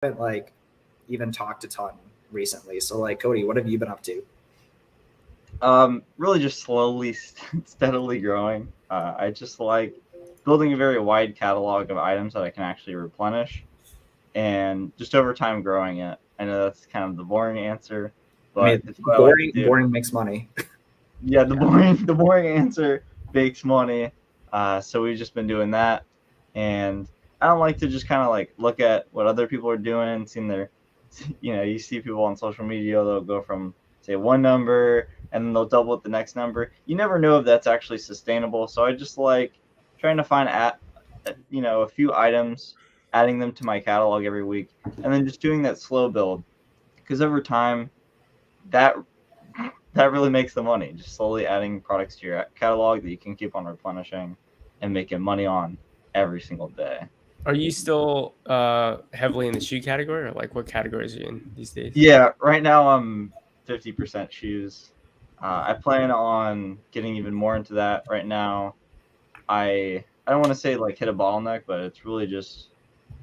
haven't like even talked a ton recently. So like Cody, what have you been up to? Really just slowly, steadily growing. I just like building a very wide catalog of items that I can actually replenish, and just over time growing it. I know that's kind of the boring answer, I mean, but it's what I like to do. boring makes money. Yeah, the boring answer makes money. So we've just been doing that, and I don't like to just kind of like look at what other people are doing, seeing their, you see people on social media, they'll go from say one number and then they'll double it the next number. You never know if that's actually sustainable. So I just like trying to find a few items, adding them to my catalog every week, and then just doing that slow build, because over time that that really makes the money. Just slowly adding products to your catalog that you can keep on replenishing and making money on every single day. Are you still heavily in the shoe category, or like what categories are you in these days? Yeah, right now I'm 50% shoes. I plan on getting even more into that. Right now, I don't want to say like hit a bottleneck, but it's really just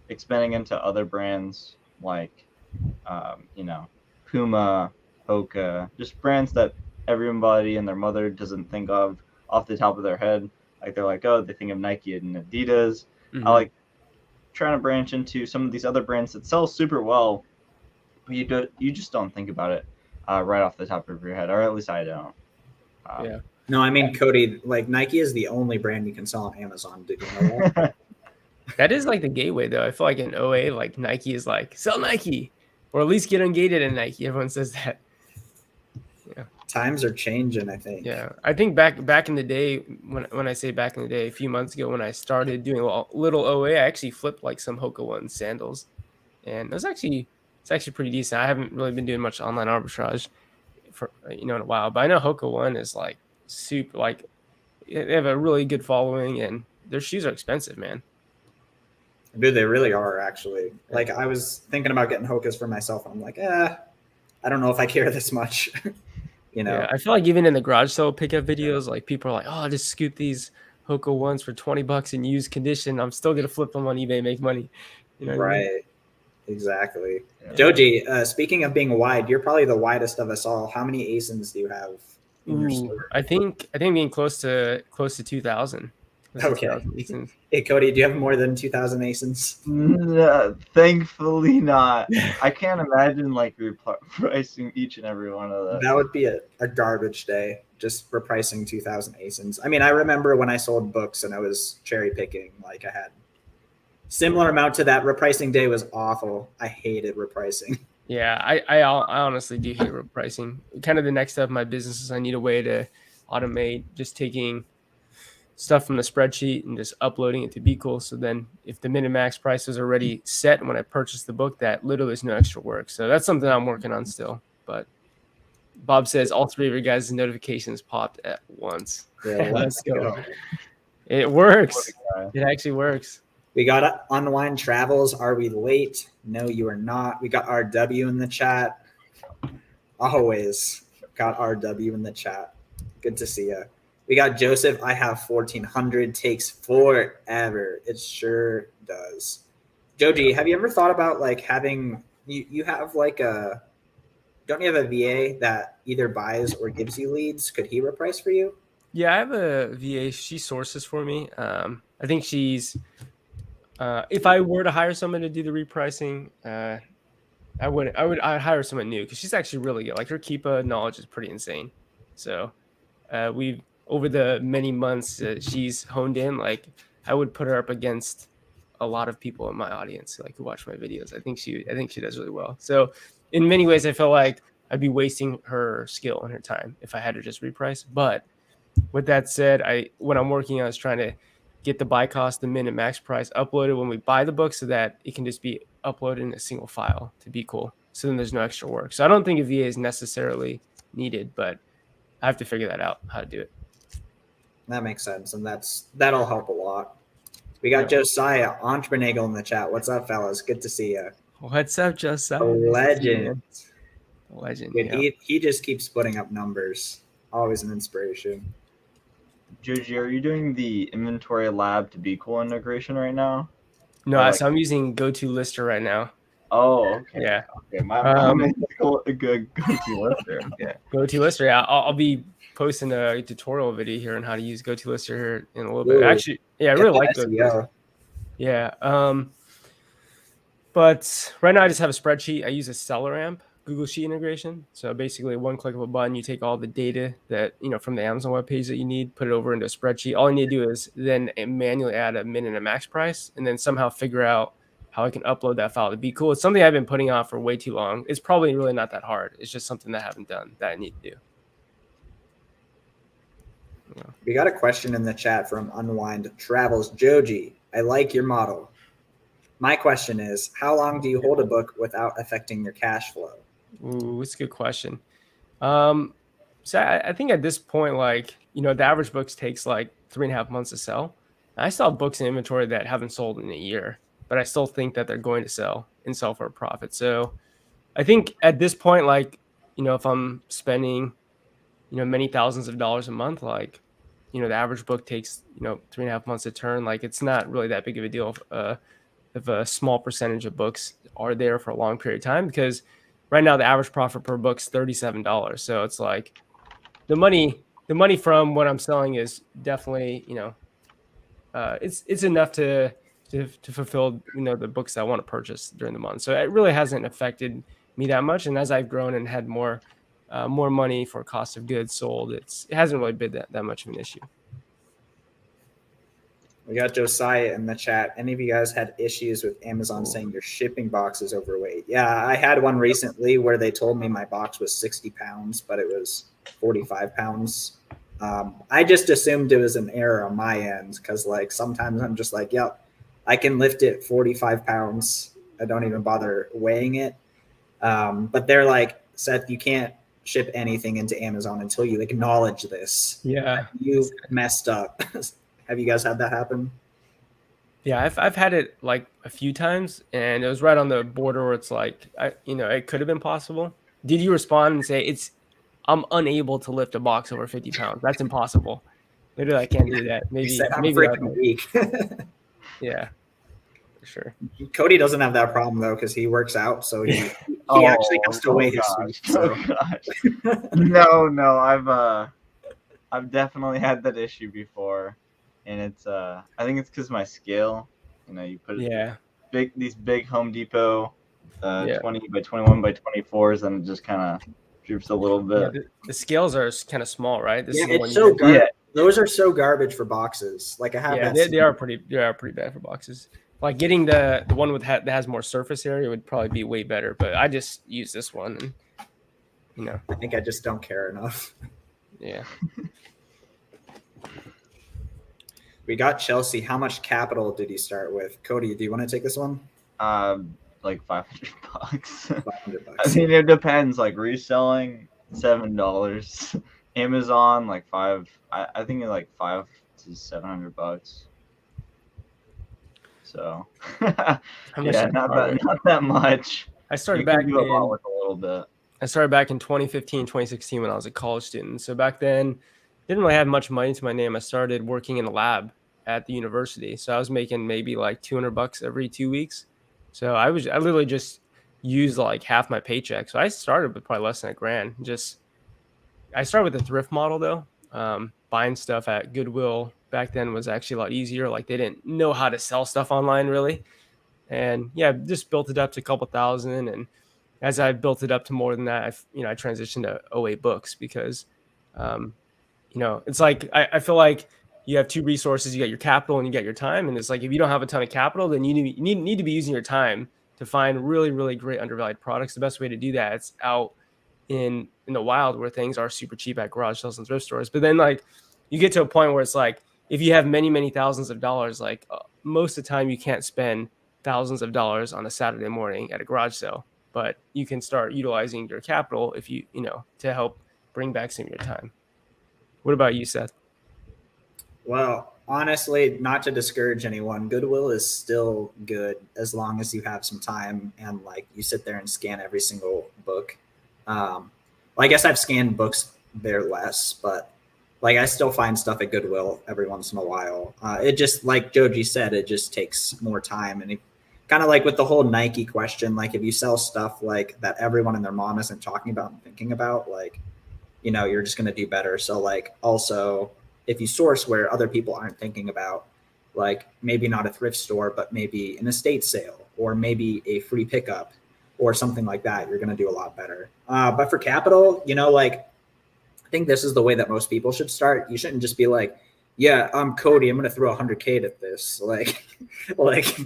expanding into other brands like Puma, Hoka, just brands that everybody and their mother doesn't think of off the top of their head. Like they're like, oh, they think of Nike and Adidas. I Mm-hmm. like trying to branch into some of these other brands that sell super well, but you just don't think about it right off the top of your head, or at least I don't. Yeah. No, I mean Cody, like Nike is the only brand you can sell on Amazon. Did you know that? That is like the gateway, though. I feel like in OA, like Nike is like sell Nike, or at least get ungated in Nike. Everyone says that. Yeah, Times are changing, I think. yeah. I think back in the day, when I say back in the day, a few months ago, when I started doing a little OA, I actually flipped like some Hoka One sandals, and it's actually pretty decent. I haven't really been doing much online arbitrage for in a while, but I know Hoka One is like super like they have a really good following, and their shoes are expensive, man. Dude, they really are actually. Yeah. Like I was thinking about getting Hokas for myself, and I'm like, I don't know if I care this much. you Yeah, know. I feel like even in the garage sale pickup videos, like people are like, "Oh, just scoot these Hoka ones for $20 in used condition. I'm still gonna flip them on eBay, and make money." You know what I mean? Right. Exactly. Yeah. Joji, speaking of being wide, you're probably the widest of us all. How many ASINs do you have in your Ooh, store? I think being close to 2,000, close to Okay. 2,000 ASINs. Hey, Cody, do you have more than 2,000 ASINs? No, thankfully not. I can't imagine like repricing each and every one of those. That would be a garbage day, just repricing 2,000 ASINs. I mean, I remember when I sold books and I was cherry picking, like I had similar amount to that. Repricing day was awful. I hated repricing. Yeah, I honestly do hate repricing. Kind of the next step of my business is I need a way to automate just taking stuff from the spreadsheet and just uploading it to Be Cool. So then if the Minimax price is already set when I purchase the book, that literally is no extra work. So that's something I'm working on still. But Bob says all three of your guys' notifications popped at once. Yeah, let's go. It works. It actually works. We got Unwind Travels. Are we late? No, you are not. We got RW in the chat. Always got RW in the chat. Good to see you. We got Joseph. I have 1,400. Takes forever. It sure does. Joji, have you ever thought about like having you have like a don't you have a VA that either buys or gives you leads? Could he reprice for you? Yeah, I have a VA. She sources for me. I think she's. If I were to hire someone to do the repricing, I'd hire someone new because she's actually really good. Like her Keepa knowledge is pretty insane. So we've over the many months she's honed in. Like I would put her up against a lot of people in my audience like who watch my videos. I think she does really well. So in many ways, I feel like I'd be wasting her skill and her time if I had to just reprice. But with that said, what I'm working on is trying to get the buy cost, the minute max price uploaded when we buy the book so that it can just be uploaded in a single file to Be Cool. So then there's no extra work. So I don't think a VA is necessarily needed, but I have to figure that out, how to do it. That makes sense, and that'll help a lot. We got Josiah Entrepreneur in the chat. What's up, fellas? Good to see you. What's up, Josiah? A legend. Legend. Dude, Yeah. he just keeps putting up numbers. Always an inspiration. Joji, are you doing the inventory lab to Be Cool integration right now? No, so I'm using GoToLister right now. Oh, okay. Yeah. Okay, my mom is a good go-to lister. Okay. GoToLister. Yeah, I'll be posting a tutorial video here on how to use GoToLister here in a little bit. Ooh, Actually, yeah, I get really that like GoToLister. SEO. Yeah. But right now I just have a spreadsheet. I use a SellerAmp Google Sheet integration. So basically, one click of a button, you take all the data that from the Amazon webpage that you need, put it over into a spreadsheet. All I need to do is then manually add a min and a max price, and then somehow figure out how I can upload that file to be cool. It's something I've been putting off for way too long. It's probably really not that hard. It's just something that I haven't done that I need to do. We got a question in the chat from Unwind Travels. Joji, I like your model. My question is, how long do you hold a book without affecting your cash flow? Ooh, it's a good question. So I think at this point, the average books takes like 3.5 months to sell. I still have books in inventory that haven't sold in a year, but I still think that they're going to sell and sell for a profit. So I think at this point, if I'm spending, many thousands of dollars a month, the average book takes, 3.5 months to turn. Like, it's not really that big of a deal if a small percentage of books are there for a long period of time, because right now the average profit per book is $37. So it's like the money from what I'm selling is definitely, it's enough to fulfill, the books I want to purchase during the month. So it really hasn't affected me that much. And as I've grown and had more money for cost of goods sold, it hasn't really been that much of an issue. We got Josiah in the chat. Any of you guys had issues with Amazon saying your shipping box is overweight? Yeah, I had one recently where they told me my box was 60 pounds, but it was 45 pounds. I just assumed it was an error on my end because, sometimes I'm just like, yep, I can lift it 45 pounds. I don't even bother weighing it. But they're like, Seth, you can't ship anything into Amazon until you acknowledge this. Yeah. You messed up. Have you guys had that happen? Yeah, I've had it like a few times, and it was right on the border where it's like, it could have been possible. Did you respond and say I'm unable to lift a box over 50 pounds? That's impossible. Literally, I can't do that. You said I'm maybe freaking weak. Yeah, for sure. Cody doesn't have that problem though because he works out, so he actually has to weigh his feet. So. No, I've definitely had that issue before. And it's I think it's because my scale, you put these big Home Depot 20 by 21 by 24s, and it just kind of droops a little bit. Yeah, the scales are kind of small, right? It's so garbage. Those are so garbage for boxes. Like I have that. They are pretty bad for boxes. Like getting the one that has more surface area would probably be way better, but I just use this one, and I think I just don't care enough. Yeah. We got Chelsea. How much capital did you start with? Cody, do you want to take this one? Like $500. $500. I mean, it depends. Like reselling, $7. Amazon, like $5. I think it's like $500 to $700. So yeah, not that much. I started back with a little bit. I started back in 2015, 2016 when I was a college student. So back then, didn't really have much money to my name. I started working in a lab at the university. So I was making maybe like $200 every 2 weeks. So I literally just used like half my paycheck. So I started with probably less than $1,000. I started with a thrift model though. Buying stuff at Goodwill back then was actually a lot easier. Like they didn't know how to sell stuff online really. And yeah, just built it up to a couple thousand. And as I built it up to more than that, I transitioned to OA books because, it's like, I feel like you have two resources. You got your capital and you got your time. And it's like, if you don't have a ton of capital, then you need to be using your time to find really, really great undervalued products. The best way to do that is out in the wild where things are super cheap at garage sales and thrift stores. But then you get to a point where it's like, if you have many, many thousands of dollars, most of the time you can't spend thousands of dollars on a Saturday morning at a garage sale, but you can start utilizing your capital if to help bring back some of your time. What about you, Seth? Well, honestly, not to discourage anyone, Goodwill is still good as long as you have some time and you sit there and scan every single book. I guess I've scanned books there less, but I still find stuff at Goodwill every once in a while. It just, like Joji said, it just takes more time. And kind of like with the whole Nike question, like if you sell stuff like that everyone and their mom isn't talking about and thinking about, like, you know, you're just going to do better. So like also if you source where other people aren't thinking about, like maybe not a thrift store, but maybe an estate sale or maybe a free pickup or something like that, you're going to do a lot better. But for capital, you know, like I think this is the way that most people should start. You shouldn't just be like, yeah, I'm Cody, I'm going to throw 100K at this. Like, like,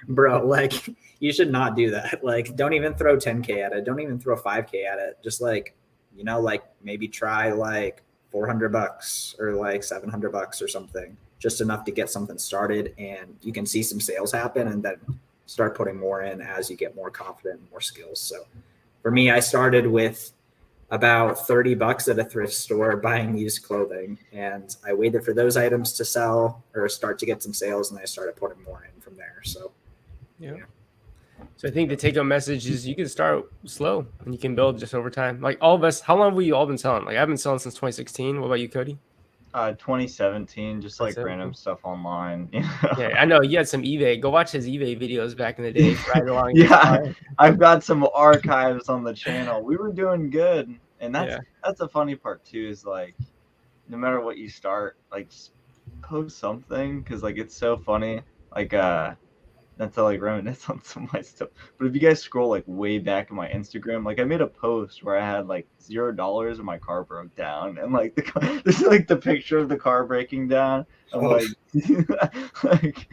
bro, like you should not do that. Like, don't even throw 10K at it. Don't even throw 5K at it. Just like, you know, like maybe try like $400 or like $700 or something, just enough to get something started, and you can see some sales happen and then start putting more in as you get more confident and more skills. So for me, I started with about $30 at a thrift store buying used clothing, and I waited for those items to sell or start to get some sales, and I started putting more in from there. So yeah. So I think the take-home message is you can start slow and you can build just over time. Like all of us, how long have we all been selling? Like I've been selling since 2016. What about you, Cody? 2017, just like 2017. random stuff online. Yeah, I know you had some eBay. Go watch his eBay videos back in the day. Right along. Yeah, I've got some archives on the channel. We were doing good, and that's the funny part too. Is like, no matter what you start, like just post something, because like it's so funny. Like not to like reminisce on some of my stuff, but if you guys scroll like way back in my Instagram, like I made a post where I had like $0 and my car broke down, and like this is like the picture of the car breaking down. I'm like, like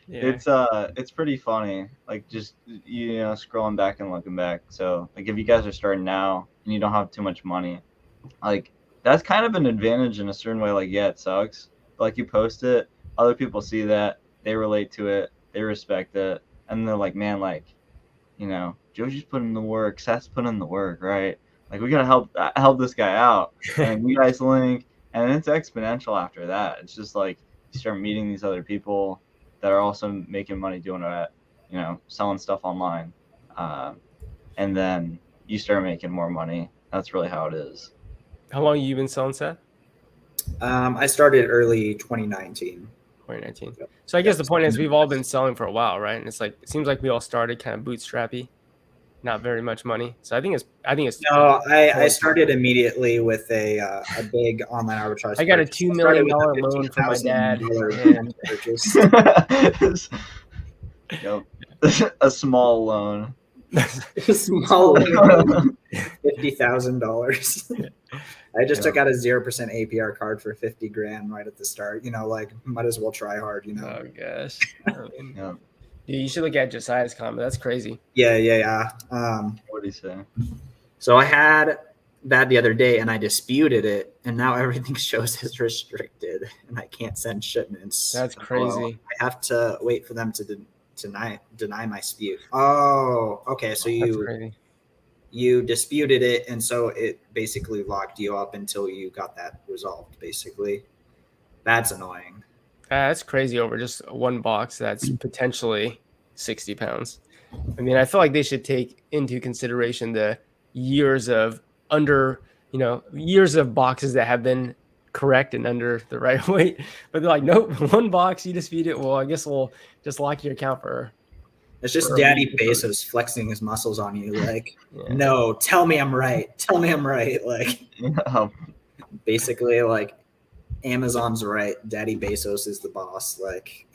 it's pretty funny. Like just you know scrolling back and looking back. So like if you guys are starting now and you don't have too much money, like that's kind of an advantage in a certain way. Like yeah, it sucks, but like you post it, other people see that, they relate to it. They respect it, and they're like, man, like, you know, Joji's putting in the work, Seth's putting in the work, right? Like, we gotta help this guy out, and you guys link, and it's exponential after that. It's just like you start meeting these other people that are also making money doing it, you know, selling stuff online, and then you start making more money. That's really how it is. How long have you been selling, Seth? I started early 2019. 2019. So I guess the point is we've all been selling for a while, right? And it's like it seems like we all started kind of bootstrappy, not very much money. So I think it's. No, I started immediately with a big online arbitrage. I got a $2 million loan from my dad. Yep. A small loan. A small loan. $50,000. I just took out a 0% APR card for 50 grand right at the start. You know, like might as well try hard. You know. Oh gosh. Yeah. Dude, you should look at Josiah's comment. That's crazy. Yeah. What did he say? So I had that the other day, and I disputed it, and now everything shows as restricted, and I can't send shipments. That's crazy. So I have to wait for them to deny my dispute. Oh, okay. So you disputed it, and so it basically locked you up until you got that resolved, basically. That's annoying. That's crazy over just one box that's potentially 60 pounds. I mean, I feel like they should take into consideration the years of years of boxes that have been correct and under the right weight. But they're like, nope, one box, you dispute it. Well, I guess we'll just lock your account for. It's just Daddy Bezos flexing his muscles on you. Like, no, tell me I'm right. Tell me I'm right. Like, basically, like, Amazon's right. Daddy Bezos is the boss. Like,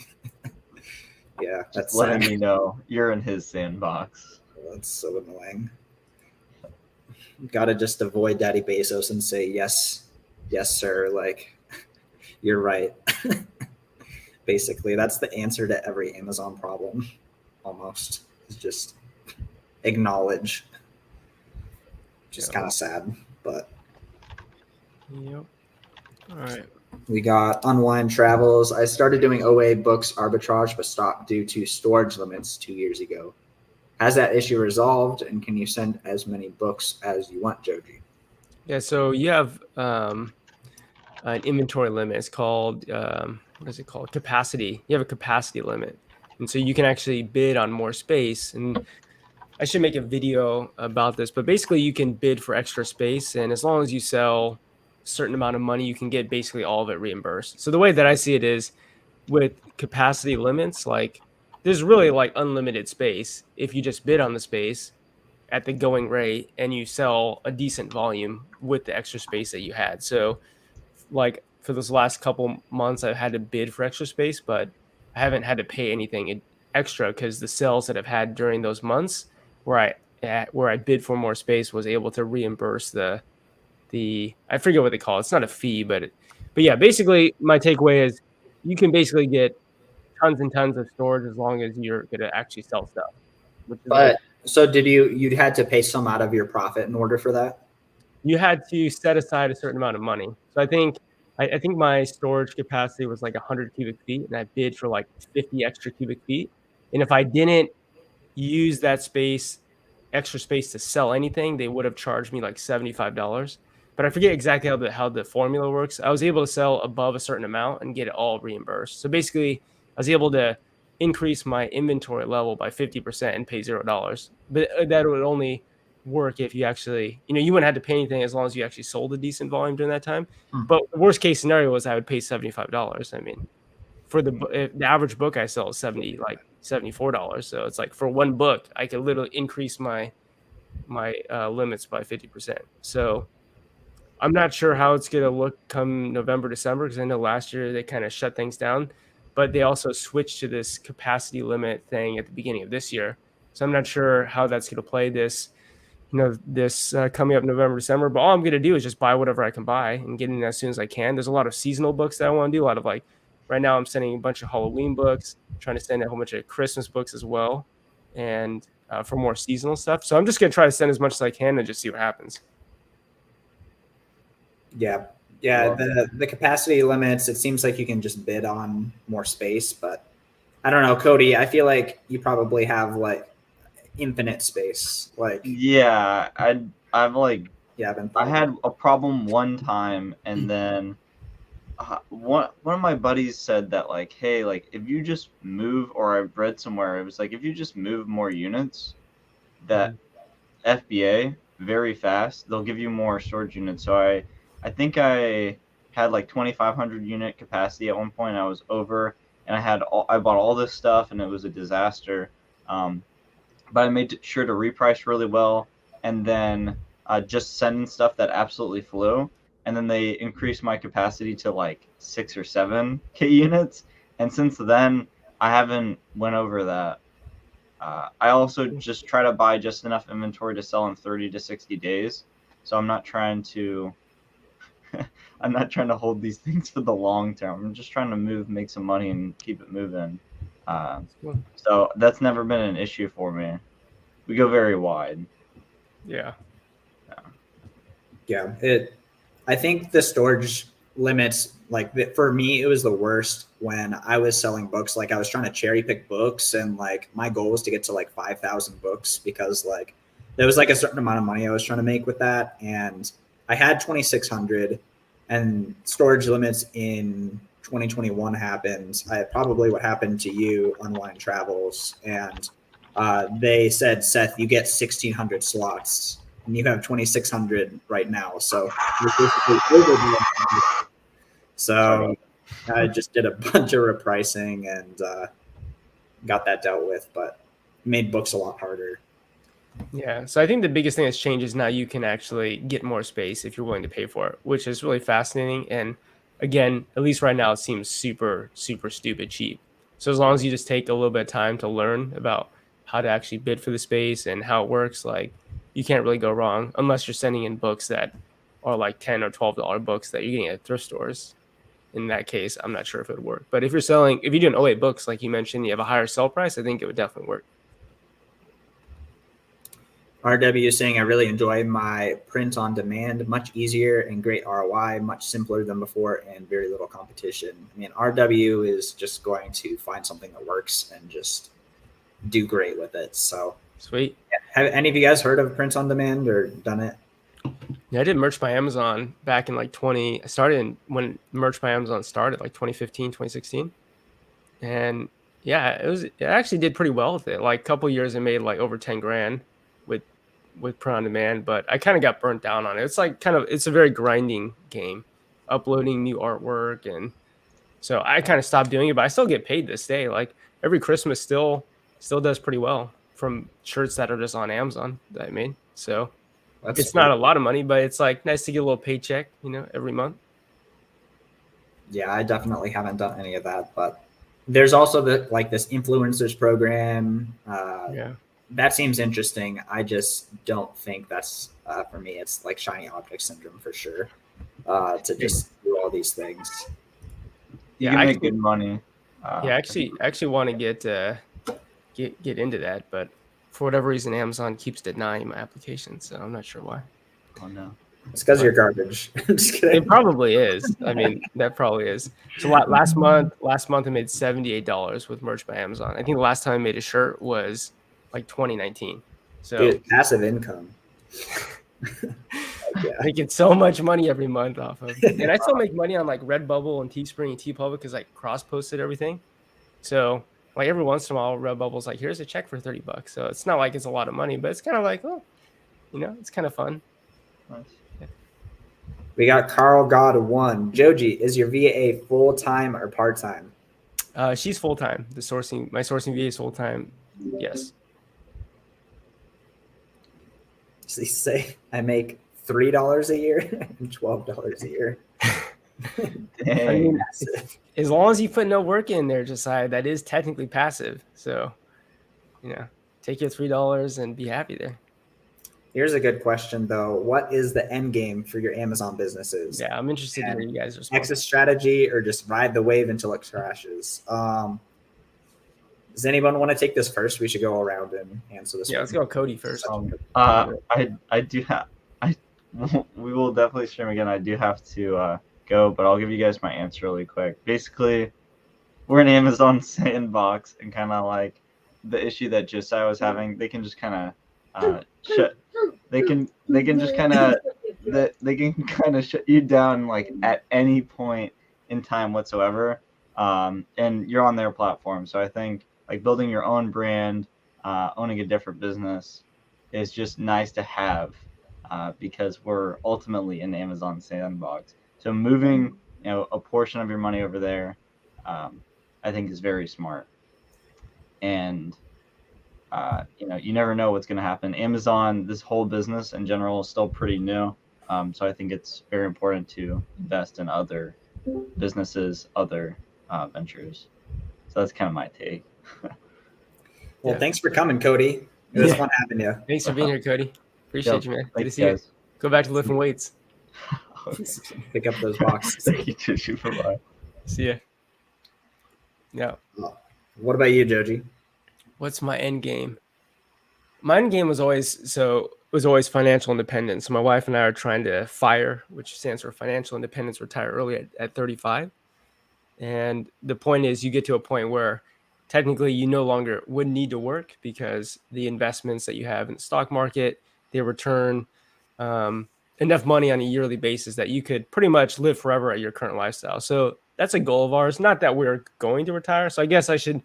yeah, that's letting me know you're in his sandbox. That's so annoying. Gotta just avoid Daddy Bezos and say yes, sir. Like, you're right. Basically, that's the answer to every Amazon problem. Almost is just acknowledge. Just kind of sad, but yep. All right. We got Unwind Travels. I started doing OA books arbitrage, but stopped due to storage limits 2 years ago. Has that issue resolved, and can you send as many books as you want, Joji? Yeah, so you have an inventory limit. It's called what is it called? Capacity. You have a capacity limit. And so you can actually bid on more space. And I should make a video about this, but basically you can bid for extra space. And as long as you sell a certain amount of money, you can get basically all of it reimbursed. So the way that I see it is with capacity limits, like there's really like unlimited space if you just bid on the space at the going rate and you sell a decent volume with the extra space that you had. So like for this last couple months, I've had to bid for extra space, but I haven't had to pay anything extra because the sales that I've had during those months where I bid for more space was able to reimburse the I forget what they call it. It's not a fee, but yeah, basically my takeaway is you can basically get tons and tons of storage as long as you're gonna actually sell stuff, which is like But so did you had to pay some out of your profit in order for that? you had to set aside a certain amount of money. So I think my storage capacity was like 100 cubic feet, and I bid for like 50 extra cubic feet. And if I didn't use that extra space to sell anything, they would have charged me like $75. But I forget exactly how the formula works. I was able to sell above a certain amount and get it all reimbursed. So basically, I was able to increase my inventory level by 50% and pay $0. But that would only work if you actually, you wouldn't have to pay anything as long as you actually sold a decent volume during that time. But the worst case scenario was I would pay $75. I mean, for the average book I sell is $74. So it's like for one book, I could literally increase my limits by 50%. So I'm not sure how it's going to look come November, December, because I know last year they kind of shut things down, but they also switched to this capacity limit thing at the beginning of this year. So I'm not sure how that's going to play this coming up November, December. But all I'm going to do is just buy whatever I can buy and get in as soon as I can. There's a lot of seasonal books that I want to do. A lot of like right now I'm sending a bunch of Halloween books, trying to send a whole bunch of Christmas books as well, and for more seasonal stuff. So I'm just going to try to send as much as I can and just see what happens. Yeah. The capacity limits, it seems like you can just bid on more space, but I don't know, Cody, I feel like you probably have like infinite space. Like Yeah, I've like you haven't I had a problem one time, and then one of my buddies said that like, hey, like if you just move, or I've read somewhere it was like if you just move more units, that FBA very fast, they'll give you more storage units. So I think I had like 2,500 unit capacity at one point. I was over, and I bought all this stuff, and it was a disaster. But I made sure to reprice really well, and then just send stuff that absolutely flew. And then they increased my capacity to like 6 or 7K units. And since then, I haven't went over that. I also just try to buy just enough inventory to sell in 30 to 60 days. So I'm not trying to hold these things for the long term. I'm just trying to make some money and keep it moving. So that's never been an issue for me. We go very wide. Yeah. I think the storage limits, like for me, it was the worst when I was selling books. Like I was trying to cherry pick books, and like my goal was to get to like 5,000 books, because like there was like a certain amount of money I was trying to make with that. And I had 2,600, and storage limits in 2021 happened. Probably what happened to you, Unwind Travels, and they said, Seth, you get 1,600 slots, and you have 2,600 right now. So you're basically over. So I just did a bunch of repricing and got that dealt with, but made books a lot harder. Yeah. So I think the biggest thing that's changed is now you can actually get more space if you're willing to pay for it, which is really fascinating. And again, at least right now, it seems super, super stupid cheap. So as long as you just take a little bit of time to learn about how to actually bid for the space and how it works, like you can't really go wrong unless you're sending in books that are like $10 or $12 books that you're getting at thrift stores. In that case, I'm not sure if it would work. But if you're doing 08 books, like you mentioned, you have a higher sell price, I think it would definitely work. RW is saying, I really enjoy my print on demand, much easier and great ROI, much simpler than before, and very little competition. I mean, RW is just going to find something that works and just do great with it. So sweet. Have any of you guys heard of print on demand or done it? Yeah, I did merch by Amazon back in like I started when merch by Amazon started, like 2015, 2016. And yeah, it actually did pretty well with it. Like a couple years, it made like over 10 grand with print on demand, but I kind of got burnt down on it. It's like it's a very grinding game, uploading new artwork. And so I kind of stopped doing it, but I still get paid this day. Like every Christmas still does pretty well from shirts that are just on Amazon that I made. So That's it's sweet. not a lot of money, but it's like nice to get a little paycheck, every month. Yeah, I definitely haven't done any of that, but there's also this influencers program. Yeah. That seems interesting. I just don't think that's for me. It's like shiny object syndrome for sure. To just do all these things. You Yeah, can make actually, good money. yeah, actually want to get into that, but for whatever reason, Amazon keeps denying my application, so I'm not sure why. Oh no. It's because you're But garbage. Just kidding. it probably is. I mean, that probably is. So last month I made $78 with merch by Amazon. I think the last time I made a shirt was like 2019. So Dude, passive income. Yeah. making so much money every month off of, and I still make money on like Redbubble and Teespring and TeePublic because like cross posted everything. So like every once in a while, Redbubble's like, here's a check for $30. So it's not like it's a lot of money, but it's kind of like, oh, it's kind of fun. Nice. Yeah. We got Carl God 1. Joji, is your VA full time or part time? She's full time. My sourcing VA is full time. Yes. So they say I make $3 a year and $12 a year. Dang. I mean, as long as you put no work in there, Josiah, that is technically passive. So, take your $3 and be happy there. Here's a good question though. What is the end game for your Amazon businesses? Yeah, I'm interested to hear you guys respond. Exit strategy or just ride the wave until it crashes? Does anyone want to take this first? We should go around and answer this. Yeah, let's go Cody first. I do have. We will definitely stream again. I do have to go, but I'll give you guys my answer really quick. Basically, we're in Amazon sandbox, and kind of like the issue that Josiah was having, they can just kind of shut. They can just kind of they can kind of shut you down like at any point in time whatsoever, and you're on their platform. So I think like building your own brand, owning a different business, is just nice to have, because we're ultimately in the Amazon sandbox. So moving a portion of your money over there, I think is very smart. And you never know what's going to happen. Amazon, this whole business in general, is still pretty new. So I think it's very important to invest in other businesses, other ventures. So that's kind of my take. Well, thanks for coming, Cody. It was fun having you. Thanks for being here, Cody. Appreciate you, man. Good to Thanks, see you. guys. Go back to lifting weights. Okay. Pick up those boxes. Thank you, Tishu. Bye-bye. See ya. Yeah. What about you, Joji? What's my end game? My end game was always financial independence. So my wife and I are trying to FIRE, which stands for financial independence, retire early at 35. And the point is, you get to a point where technically you no longer would need to work because the investments that you have in the stock market, they return enough money on a yearly basis that you could pretty much live forever at your current lifestyle. So that's a goal of ours. Not that we're going to retire. So I guess I should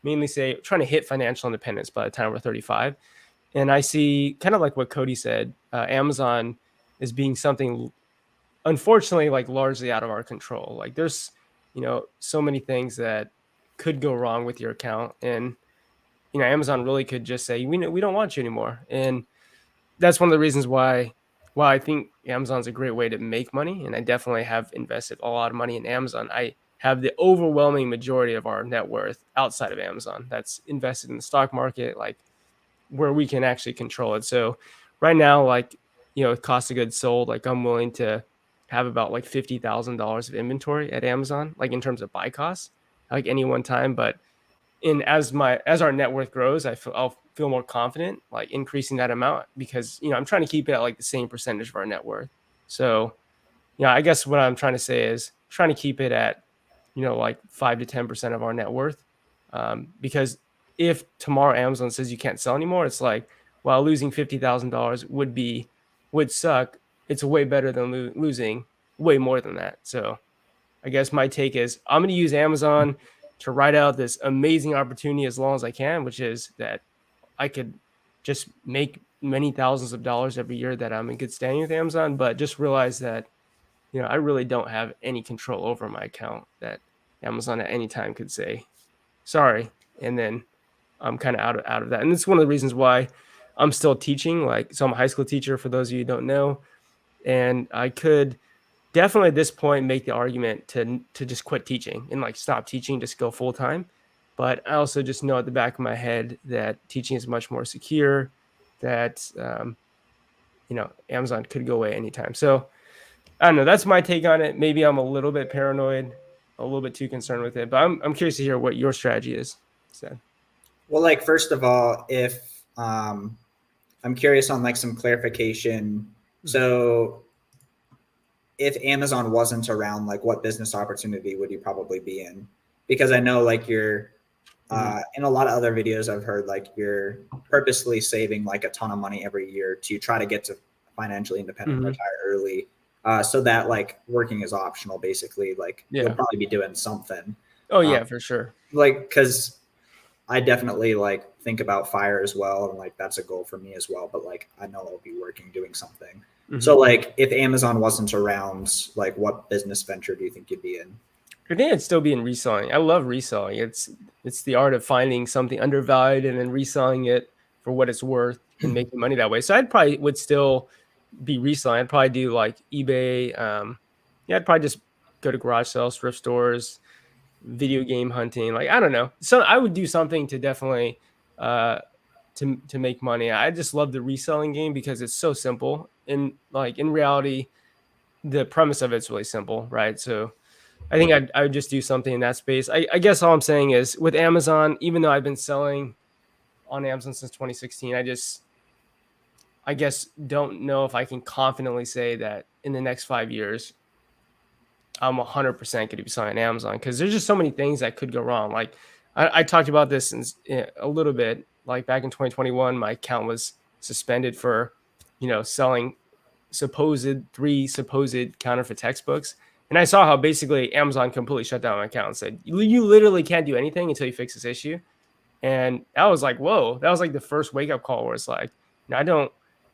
mainly say trying to hit financial independence by the time we're 35. And I see kind of like what Cody said, Amazon is being something, unfortunately, like largely out of our control. Like there's, so many things that could go wrong with your account. And, Amazon really could just say, we don't want you anymore. And that's one of the reasons why I think Amazon's a great way to make money. And I definitely have invested a lot of money in Amazon. I have the overwhelming majority of our net worth outside of Amazon that's invested in the stock market, like where we can actually control it. So right now, like, cost of goods sold, like I'm willing to have about like $50,000 of inventory at Amazon, like in terms of buy costs, like any one time. But as our net worth grows, I'll feel more confident like increasing that amount because, I'm trying to keep it at like the same percentage of our net worth. So, I guess what I'm trying to say is trying to keep it at, like 5 to 10% of our net worth. Because if tomorrow Amazon says you can't sell anymore, it's like, well, losing $50,000 would suck. It's way better than losing way more than that. So I guess my take is I'm going to use Amazon to ride out this amazing opportunity as long as I can, which is that I could just make many thousands of dollars every year that I'm in good standing with Amazon, but just realize that, I really don't have any control over my account, that Amazon at any time could say, sorry, and then I'm kind of out of that. And it's one of the reasons why I'm still teaching. Like, so I'm a high school teacher, for those of you who don't know, and I could definitely at this point make the argument to just quit teaching and like stop teaching, just go full time. But I also just know at the back of my head that teaching is much more secure, that Amazon could go away anytime. So I don't know. That's my take on it. Maybe I'm a little bit paranoid, a little bit too concerned with it. But I'm curious to hear what your strategy is. So. Well, like first of all, if I'm curious on like some clarification. So if Amazon wasn't around, like what business opportunity would you probably be in? Because I know like you're in a lot of other videos I've heard like you're purposely saving like a ton of money every year to try to get to financially independent, retire early, so that like working is optional basically. Like you'll probably be doing something. Oh yeah, for sure. Like because I definitely like think about FIRE as well, and like that's a goal for me as well. But like I know I'll be working doing something. So like if Amazon wasn't around, like what business venture do you think you'd be in? I think I'd still be in reselling. I love reselling. It's the art of finding something undervalued and then reselling it for what it's worth and making money that way. So I'd probably would still be reselling. I'd probably do like eBay. I'd probably just go to garage sales, thrift stores, video game hunting. Like I don't know. So I would do something to definitely to make money. I just love the reselling game because it's so simple. And like in reality, the premise of it's really simple, right? So I think I would just do something in that space. I guess all I'm saying is with Amazon, even though I've been selling on Amazon since 2016, I guess don't know if I can confidently say that in the next 5 years, I'm 100% going to be selling on Amazon because there's just so many things that could go wrong. Like I talked about this a little bit, like back in 2021, my account was suspended for, selling three supposed counterfeit textbooks. And I saw how basically Amazon completely shut down my account and said, you literally can't do anything until you fix this issue. And I was like, whoa, that was like the first wake up call where it's like, I don't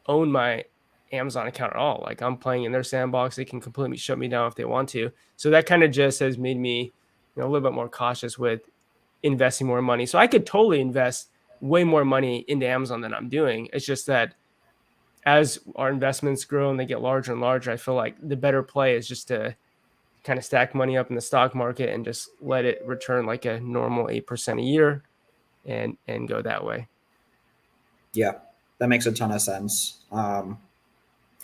own my Amazon account at all. Like I'm playing in their sandbox. They can completely shut me down if they want to. So that kind of just has made me a little bit more cautious with investing more money. So I could totally invest way more money into Amazon than I'm doing. It's just that as our investments grow and they get larger and larger, I feel like the better play is just to kind of stack money up in the stock market and just let it return like a normal 8% a year and go that way. Yeah, that makes a ton of sense.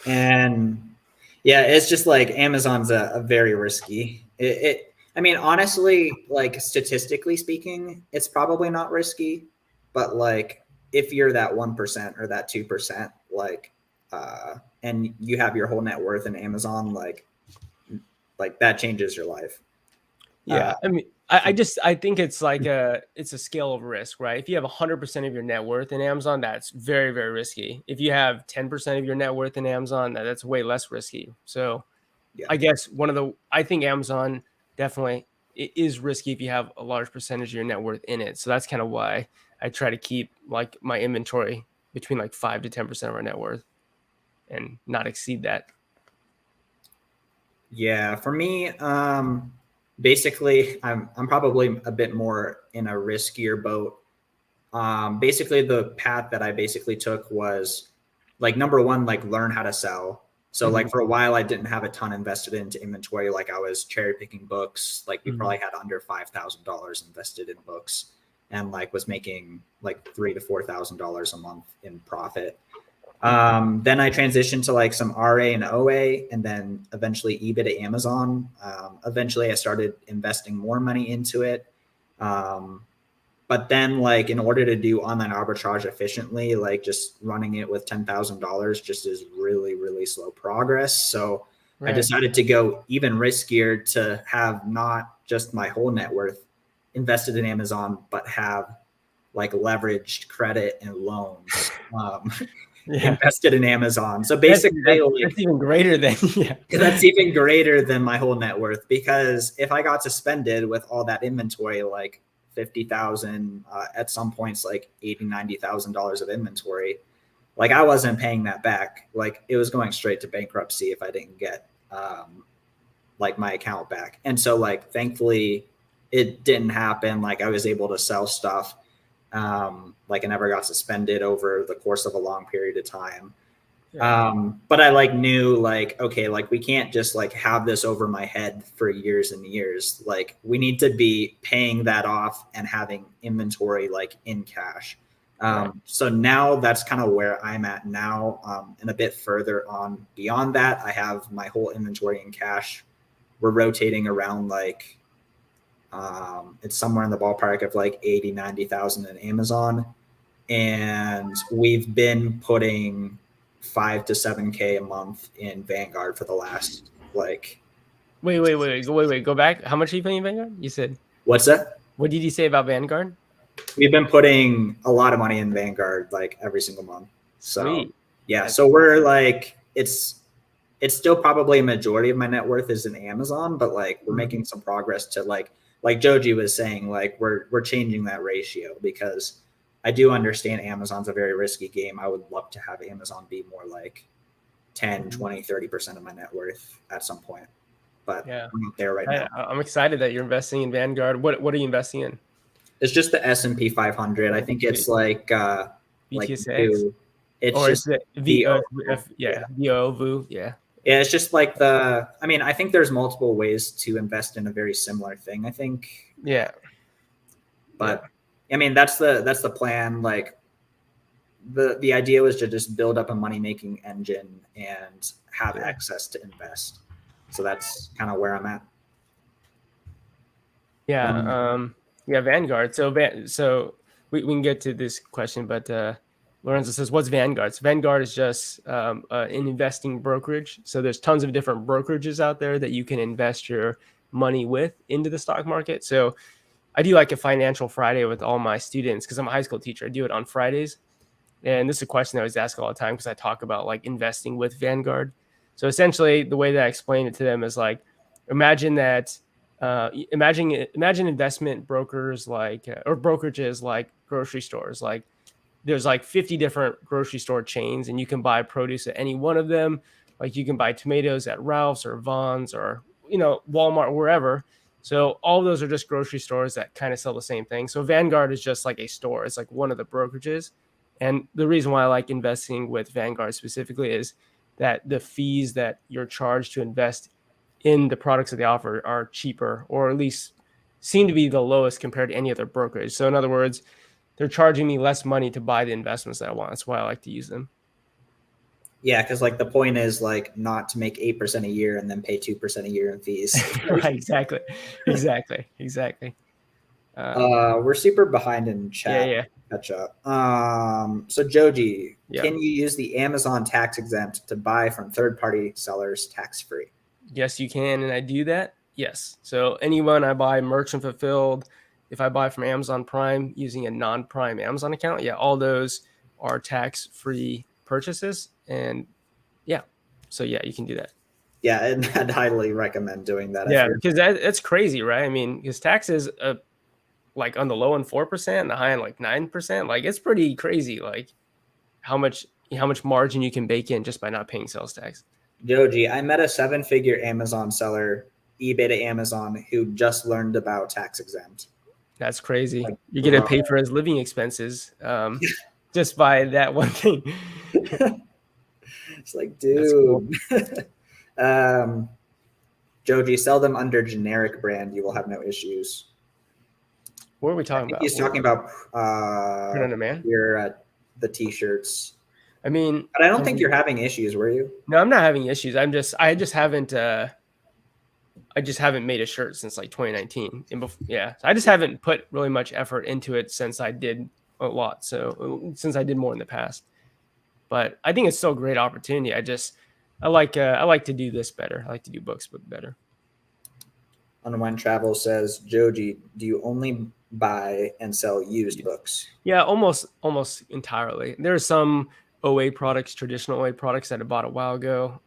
And yeah, it's just like Amazon's a very risky. I mean, honestly, like statistically speaking, it's probably not risky, but like if you're that 1% or that 2%, like, and you have your whole net worth in Amazon, like that changes your life. Yeah. I mean, I think it's like it's a scale of risk, right? If you have 100% of your net worth in Amazon, that's very, very risky. If you have 10% of your net worth in Amazon, that's way less risky. So I guess I think Amazon definitely is risky if you have a large percentage of your net worth in it. So that's kind of why I try to keep like my inventory between like 5 to 10% of our net worth and not exceed that. Yeah, for me, basically, I'm probably a bit more in a riskier boat. Basically, the path that I basically took was like number one, like learn how to sell. So like for a while, I didn't have a ton invested into inventory. Like I was cherry picking books. Like we probably had under $5,000 invested in books, and like was making like $3,000 to $4,000 a month in profit. Then I transitioned to like some RA and OA, and then eventually eBay to Amazon. Eventually I started investing more money into it. But then like in order to do online arbitrage efficiently, like just running it with $10,000 just is really, really slow progress. So I decided to go even riskier to have not just my whole net worth invested in Amazon, but have like leveraged credit and loans. Invested in Amazon. So basically that's even greater than that's even greater than my whole net worth, because if I got suspended with all that inventory, like 50,000, at some points like $80,000-$90,000 of inventory, like I wasn't paying that back. Like it was going straight to bankruptcy if I didn't get like my account back. And so like thankfully it didn't happen. Like I was able to sell stuff. Like I never got suspended over the course of a long period of time. But I like knew like, okay, like we can't just like have this over my head for years and years. Like we need to be paying that off and having inventory like in cash. So now that's kind of where I'm at now. And a bit further on beyond that, I have my whole inventory in cash. We're rotating around like, it's somewhere in the ballpark of like 80, 90,000 in Amazon. And we've been putting 5 to 7K a month in Vanguard for the last like. Wait. Go back. How much are you paying in Vanguard? You said. What's that? What did you say about Vanguard? We've been putting a lot of money in Vanguard like every single month. So Sweet. yeah, so we're like it's still probably a majority of my net worth is in Amazon, but like we're making some progress to like Joji was saying, like we're changing that ratio because I do understand Amazon's a very risky game. I would love to have Amazon be more like 10, 20, 30% of my net worth at some point. But yeah, I'm not there right now. I'm excited that you're investing in Vanguard. What are you investing in? It's just the S&P 500. I think it's like BTSX. It's or just is it VOVU? Yeah. Yeah, it's just like I mean, I think there's multiple ways to invest in a very similar thing, I think. Yeah. But I mean, that's the plan. Like the idea was to just build up a money-making engine and have access to invest. So that's kind of where I'm at. Yeah. Vanguard. So we can get to this question, but Lorenzo says, what's Vanguard? So Vanguard is just an investing brokerage. So there's tons of different brokerages out there that you can invest your money with into the stock market. So I do like a Financial Friday with all my students because I'm a high school teacher. I do it on Fridays. And this is a question I always ask all the time because I talk about like investing with Vanguard. So essentially the way that I explain it to them is like, imagine investment brokers like, or brokerages like grocery stores. Like there's like 50 different grocery store chains and you can buy produce at any one of them. Like you can buy tomatoes at Ralph's or Vons or, Walmart, wherever. So all of those are just grocery stores that kind of sell the same thing. So Vanguard is just like a store. It's like one of the brokerages. And the reason why I like investing with Vanguard specifically is that the fees that you're charged to invest in the products that they offer are cheaper, or at least seem to be the lowest compared to any other brokerage. So in other words, they're charging me less money to buy the investments that I want. That's why I like to use them. Yeah, because like the point is like not to make 8% a year and then pay 2% a year in fees. Right, exactly. We're super behind in chat. Yeah. Catch up. So Joji, Yeah. can you use the Amazon tax exempt to buy from third-party sellers tax-free? Yes, you can, and I do that. Yes. So anyone I buy merchant fulfilled, if I buy from Amazon Prime using a non-Prime Amazon account, all those are tax-free purchases, and so you can do that. Yeah, and I'd highly recommend doing that. Yeah, because that's crazy, right? I mean, because taxes like on the low end 4%, and the high end like 9%. Like it's pretty crazy. Like how much margin you can bake in just by not paying sales tax. Joji, I met a 7-figure Amazon seller, eBay to Amazon, who just learned about tax exempt. That's crazy. Like, you're gonna pay for his living expenses just by that one thing. It's like, dude. Cool. Joji, sell them under generic brand. You will have no issues. What are we talking about? He's talking about Print on demand? The t-shirts. I mean, but I don't think you're having issues, were you? No, I'm not having issues. I just haven't made a shirt since like 2019. And so I just haven't put really much effort into it since I did a lot. So since I did more in the past, but I think it's still a great opportunity. I like to do this better. I like to do books better. Unwind Travel says, Joji, do you only buy and sell used books? Yeah, almost entirely. There are some OA products, traditional OA products that I bought a while ago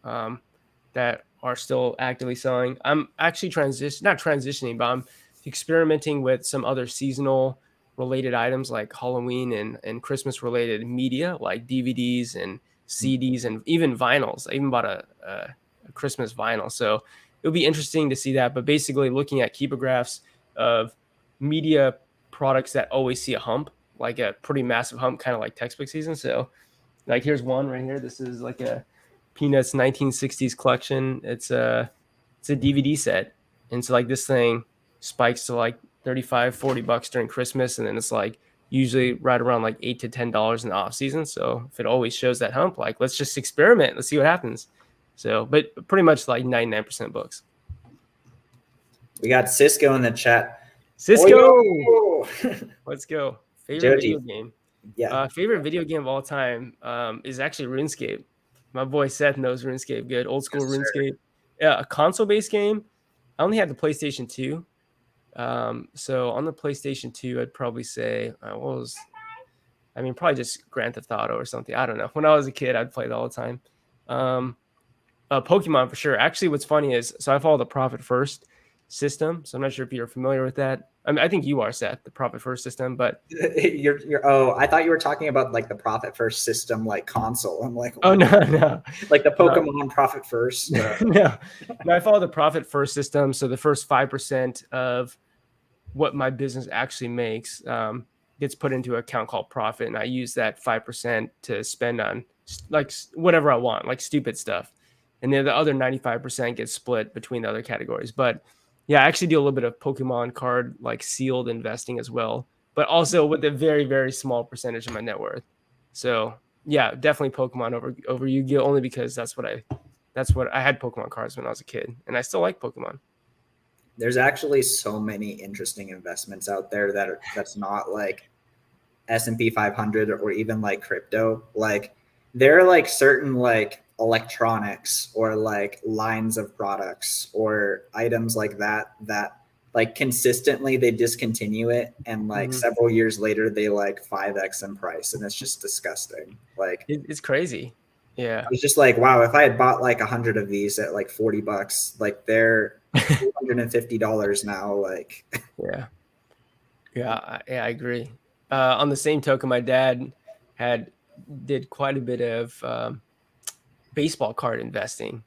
that are still actively selling. I'm actually not transitioning, but I'm experimenting with some other seasonal related items like Halloween and Christmas related media like DVDs and CDs and even vinyls. I even bought a Christmas vinyl. So it'll be interesting to see that. But basically looking at keepographs of media products that always see a hump, like a pretty massive hump, kind of like textbook season. So like here's one right here. This is like a Peanuts 1960s collection. It's a DVD set. And so like this thing spikes to like 35, $40 during Christmas. And then it's like usually right around like $8 to $10 in the off season. So if it always shows that hump, like let's just experiment. Let's see what happens. So, but pretty much like 99% books. We got Cisco in the chat. Cisco, Oh, let's go. Favorite Joji. video game. yeah. Favorite video game of all time is actually RuneScape. My boy Seth knows RuneScape good. Old school Yes, sir. RuneScape. Yeah, a console-based game. I only had the PlayStation 2. So on the PlayStation 2, I'd probably say probably just Grand Theft Auto or something. I don't know. When I was a kid, I'd play it all the time. Pokemon for sure. Actually, what's funny is, so I follow the Profit First system. So I'm not sure if you're familiar with that. I mean, I think you are, Seth, the Profit First system, but I thought you were talking about like the Profit First system, like console. I'm like, oh no, no, like the Pokemon Profit First. no, I follow the Profit First system. So the first 5% of what my business actually makes gets put into an account called profit, and I use that 5% to spend on like whatever I want, like stupid stuff, and then the other 95% gets split between the other categories. But yeah, I actually do a little bit of Pokemon card like sealed investing as well, but also with a very, very small percentage of my net worth. So yeah, definitely Pokemon over Yu-Gi-Oh! Only because that's what I had Pokemon cards when I was a kid, and I still like Pokemon. There's actually so many interesting investments out there that's not like S&P 500 or even like crypto. Like there are like certain like electronics or like lines of products or items like that like consistently they discontinue it, and like several years later they like 5x in price, and it's just disgusting. Like it's crazy. Yeah, it's just like, wow, if I had bought like 100 of these at like $40, like they're $250 now. Like yeah, I agree. On the same token, my dad did quite a bit of baseball card investing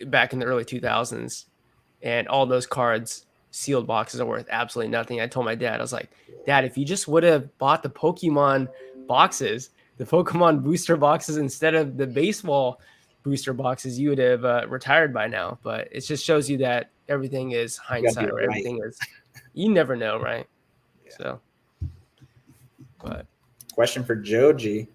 back in the early 2000s, and all those cards, sealed boxes, are worth absolutely nothing. I told my dad, I was like, Dad, if you just would have bought the Pokemon boxes, the Pokemon booster boxes instead of the baseball booster boxes, you would have retired by now. But it just shows you that everything is hindsight, or everything is, you never know, right? Yeah. So, but question for Joji.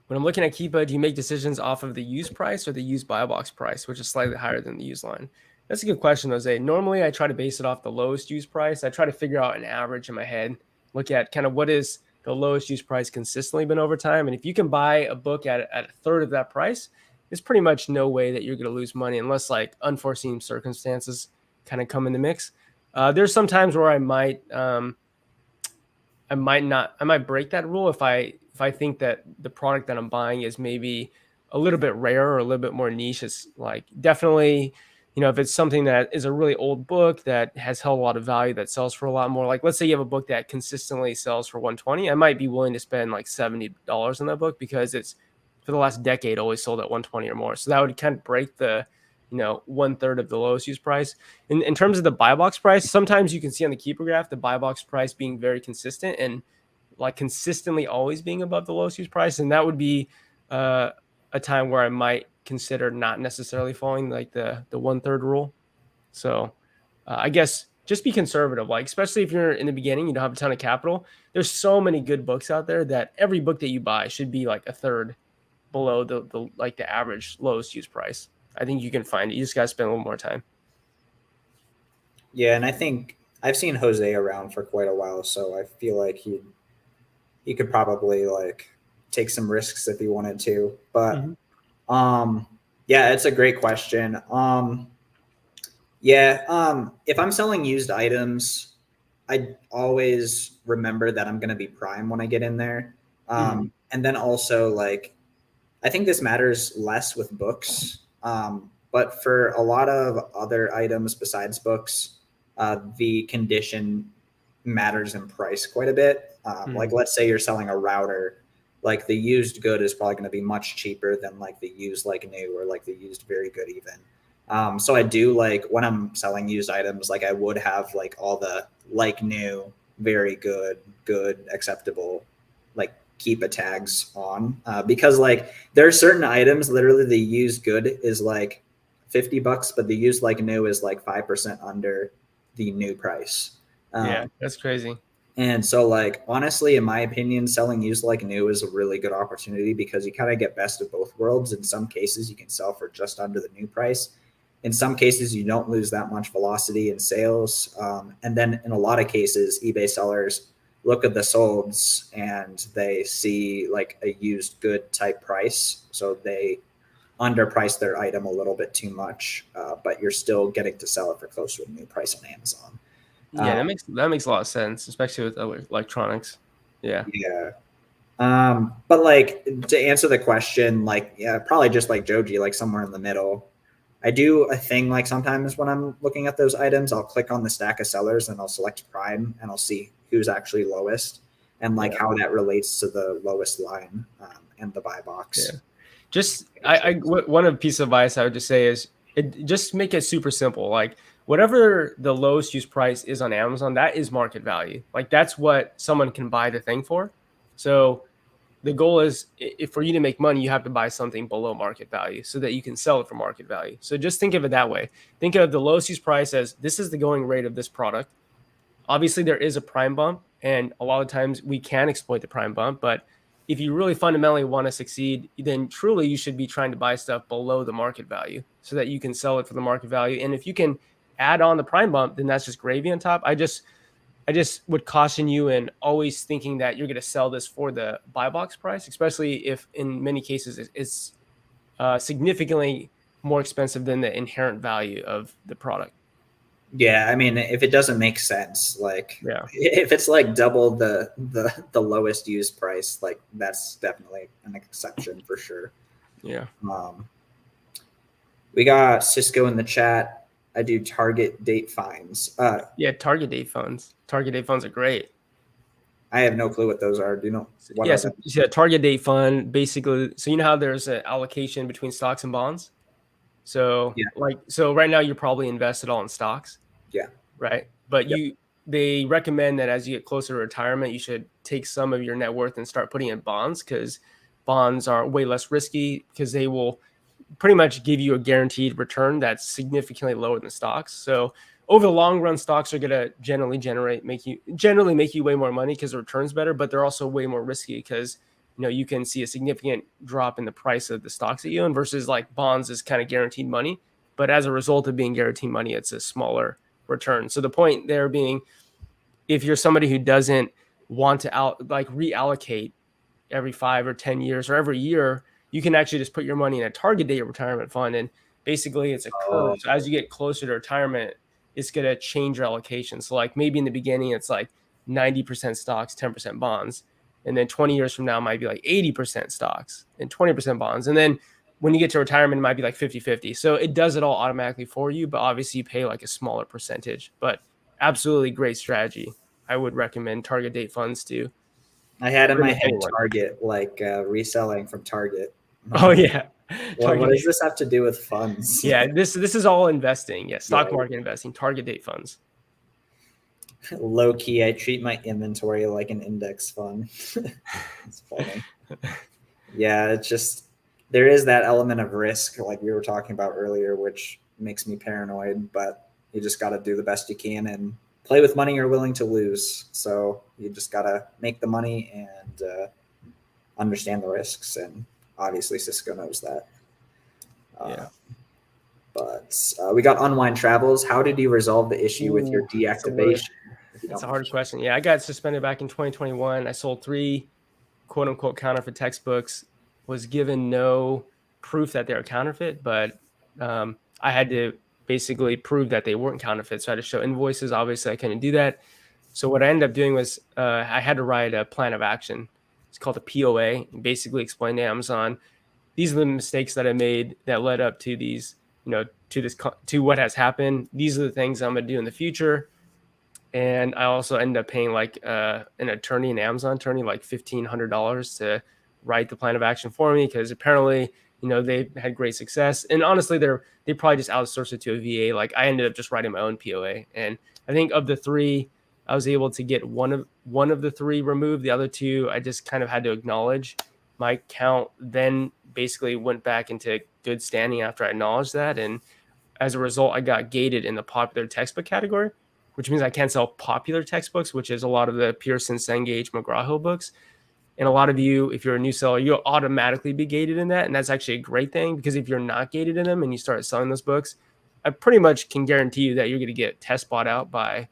When I'm looking at Keepa, do you make decisions off of the used price or the used buy box price, which is slightly higher than the used line? That's a good question, Jose. Normally, I try to base it off the lowest used price. I try to figure out an average in my head, look at kind of what is the lowest used price consistently been over time. And if you can buy a book at a third of that price, there's pretty much no way that you're going to lose money unless like unforeseen circumstances kind of come in the mix. There's some times where I might break that rule if I think that the product that I'm buying is maybe a little bit rare or a little bit more niche. It's like definitely, if it's something that is a really old book that has held a lot of value that sells for a lot more, like let's say you have a book that consistently sells for $120, I might be willing to spend like $70 on that book because it's for the last decade always sold at $120 or more. So that would kind of break the, 1/3 of the lowest used price. In terms of the buy box price, sometimes you can see on the Keeper graph the buy box price being very consistent and like consistently always being above the lowest used price. And that would be a time where I might consider not necessarily following like the 1/3 rule. So I guess just be conservative, like especially if you're in the beginning, you don't have a ton of capital. There's so many good books out there that every book that you buy should be like a third below the like the average lowest used price. I think you can find it. You just got to spend a little more time. Yeah, and I think I've seen Jose around for quite a while, so I feel like he could probably like take some risks if he wanted to. But yeah, it's a great question. If I'm selling used items, I always remember that I'm going to be prime when I get in there. And then also like, I think this matters less with books. But for a lot of other items besides books, the condition matters in price quite a bit. Like let's say you're selling a router, like the used good is probably going to be much cheaper than like the used like new or like the used very good even. So I do like when I'm selling used items, like I would have like all the like new, very good, good, acceptable, like keep a tags on, because like there are certain items, literally the used good is like $50, but the used like new is like 5% under the new price. Yeah, Um, that's crazy. and so, like, honestly, in my opinion, selling used like new is a really good opportunity because you kind of get best of both worlds. In some cases, you can sell for just under the new price. In some cases, you don't lose that much velocity in sales. And then in a lot of cases, eBay sellers look at the solds and they see like a used good type price. So they underprice their item a little bit too much, but you're still getting to sell it for close to a new price on Amazon. Yeah, Um, that makes a lot of sense, especially with electronics. Yeah. yeah. But like to answer the question, like yeah, probably just like Joji, like somewhere in the middle. I do a thing like sometimes when I'm looking at those items, I'll click on the stack of sellers and I'll select Prime and I'll see who's actually lowest and like Yeah. how that relates to the lowest line and the buy Yeah. box. Just one piece of advice I would just say is just make it super simple. Like whatever the lowest use price is on Amazon, that is market value. Like that's what someone can buy the thing for. So the goal is if for you to make money, you have to buy something below market value so that you can sell it for market value. So just think of it that way. Think of the lowest use price as this is the going rate of this product. Obviously, there is a prime bump, and a lot of times we can exploit the prime bump. But if you really fundamentally want to succeed, then truly you should be trying to buy stuff below the market value so that you can sell it for the market value. And if you can add on the prime bump, then that's just gravy on top. I just would caution you in always thinking that you're going to sell this for the buy box price, especially if in many cases it's significantly more expensive than the inherent value of the product. Yeah, I mean, if it doesn't make sense, like Yeah. if it's like double the lowest used price, like that's definitely an exception for sure. Yeah. Um, we got Cisco in the chat. I do target date fines. Yeah. Target date funds. Target date funds are great. I have no clue what those are. Do you know what Yeah. are So, they? yeah, target date fund basically. So, you know how there's an allocation between stocks and bonds? So, Yeah, so right now you're probably invested all in stocks. yeah. Right? But Yep. they recommend that as you get closer to retirement, you should take some of your net worth and start putting in bonds because bonds are way less risky because they will pretty much give you a guaranteed return that's significantly lower than stocks. So over the long run, stocks are going to generally make you way more money because the return's better, but they're also way more risky because you can see a significant drop in the price of the stocks that you own versus like bonds is kind of guaranteed money. But as a result of being guaranteed money, it's a smaller return. So the point there being, if you're somebody who doesn't want to reallocate every 5 or 10 years or every year, you can actually just put your money in a target date retirement fund. And basically it's a curve. Oh, So as you get closer to retirement, it's going to change your allocation. So like maybe in the beginning, it's like 90% stocks, 10% bonds. And then 20 years from now, it might be like 80% stocks and 20% bonds. And then when you get to retirement, it might be like 50-50. So it does it all automatically for you, but obviously you pay like a smaller percentage. But absolutely great strategy. I would recommend target date funds to I had in pretty my much head anyone. Target, like reselling from Target. Oh yeah, What target does date. this have to do with funds? Yeah, this is all investing. Yeah, Yeah, stock market investing, target date funds. low key, I treat my inventory like an index fund. It's funny. Yeah, it's just there is that element of risk, like we were talking about earlier, which makes me paranoid. But you just got to do the best you can and play with money you're willing to lose. So you just got to make the money and understand the risks. And obviously, Cisco knows that. Yeah. Uh, but we got Unwind Travels. How did you resolve the issue with your Ooh, deactivation? If you that's don't a mind hard question. Yeah, I got suspended back in 2021. I sold 3 quote unquote counterfeit textbooks. Was given no proof that they were counterfeit, but I had to basically prove that they weren't counterfeit. So I had to show invoices. Obviously, I couldn't do that. So what I ended up doing was I had to write a plan of action. It's called a POA, and basically explain to Amazon these are the mistakes that I made that led up to these, to what has happened. These are the things I'm going to do in the future. And I also ended up paying like an Amazon attorney, like $1,500 to write the plan of action for me because apparently they had great success. And honestly, they probably just outsourced it to a VA. Like I ended up just writing my own POA. And I think of the three, I was able to get one of the three removed. The other two, I just kind of had to acknowledge. My count then basically went back into good standing after I acknowledged that. And as a result, I got gated in the popular textbook category, which means I can't sell popular textbooks, which is a lot of the Pearson, Cengage, McGraw-Hill books. And a lot of you, if you're a new seller, you'll automatically be gated in that. And that's actually a great thing, because if you're not gated in them and you start selling those books, I pretty much can guarantee you that you're going to get test bought out by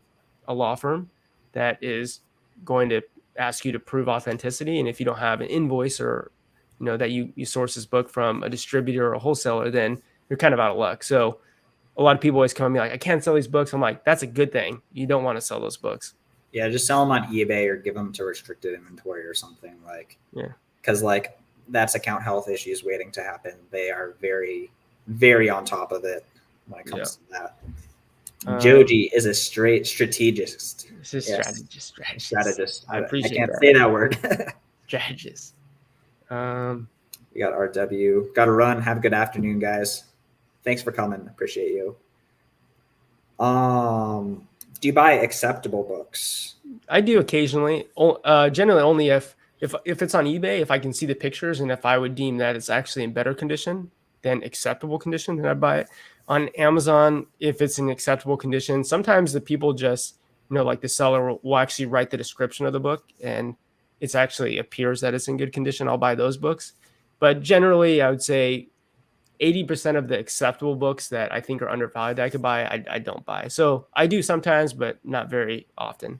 a law firm that is going to ask you to prove authenticity. And if you don't have an invoice, or that you source this book from a distributor or a wholesaler, then you're kind of out of luck. So a lot of people always come to me like, I can't sell these books. I'm like, that's a good thing. You don't want to sell those books. Yeah, just sell them on eBay or give them to restricted inventory or something, because that's account health issues waiting to happen. They are very, very on top of it when it comes to that. Joji is a straight strategist. This is strategist. I appreciate I can't that. say that word. Strategist. We got RW. Got to run. Have a good afternoon, guys. Thanks for coming. Appreciate you. Do you buy acceptable books? I do occasionally. Generally only if it's on eBay, if I can see the pictures and if I would deem that it's actually in better condition than acceptable condition, then I buy it. On Amazon, if it's in acceptable condition, sometimes the people just, like the seller will actually write the description of the book and it actually appears that it's in good condition. I'll buy those books. But generally, I would say 80% of the acceptable books that I think are undervalued that I could buy, I don't buy. So I do sometimes, but not very often.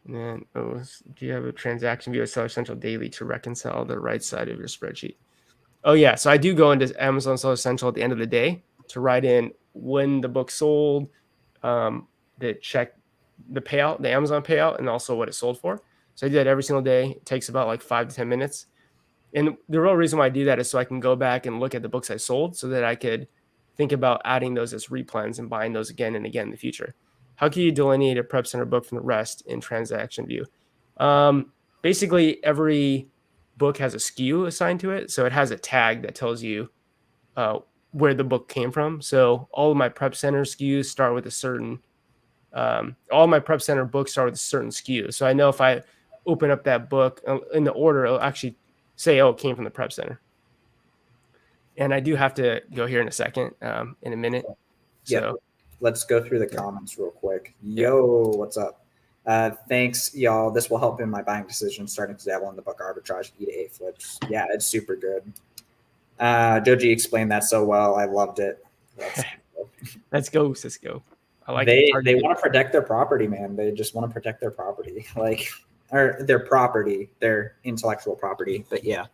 And then, do you have a transaction view of Seller Central daily to reconcile the right side of your spreadsheet? Oh yeah, so I do go into Amazon Seller Central at the end of the day to write in when the book sold, the payout, the Amazon payout, and also what it sold for. So I do that every single day. It takes about like 5 to 10 minutes. And the real reason why I do that is so I can go back and look at the books I sold so that I could think about adding those as replens and buying those again and again in the future. How can you delineate a prep center book from the rest in transaction view? Basically, every book has a SKU assigned to it. So it has a tag that tells you where the book came from. So all of my prep center SKUs start with a certain, all my prep center books start with a certain SKU. So I know if I open up that book in the order, it'll actually say, oh, it came from the prep center. And I do have to go here in a second, in a minute. Yeah. Let's go through the comments real quick. Yo, what's up? Thanks, y'all. This will help in my buying decision, starting to dabble in the book arbitrage, E to A flips. Yeah, it's super good. Joji explained that so well. I loved it. Let's go, Cisco. I like they want to protect their property, man. They just want to protect their property, or their property, their intellectual property. But yeah.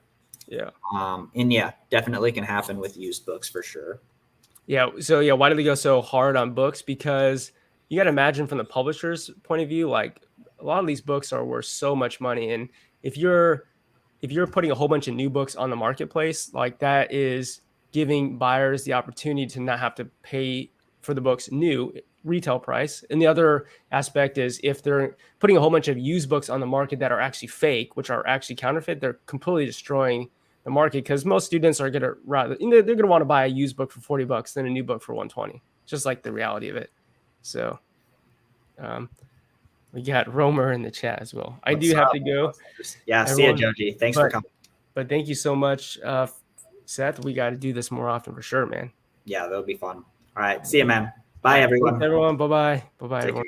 And yeah, definitely can happen with used books for sure. Yeah. So yeah, why do they go so hard on books? Because you got to imagine from the publisher's point of view, like a lot of these books are worth so much money. And if you're putting a whole bunch of new books on the marketplace, like that is giving buyers the opportunity to not have to pay for the book's new retail price. And the other aspect is if they're putting a whole bunch of used books on the market that are actually fake, which are actually counterfeit, they're completely destroying the market, because most students are going to they're going to want to buy a used book for $40 than a new book for $120. Just like the reality of it. So we got Romer in the chat as well. I do have to go. Yeah, see you, Joji. Thanks for coming. But thank you so much, Seth. We got to do this more often for sure, man. Yeah, that'll be fun. All right, see you, man. Bye, everyone. Thanks, everyone. Bye-bye. Bye-bye, everyone.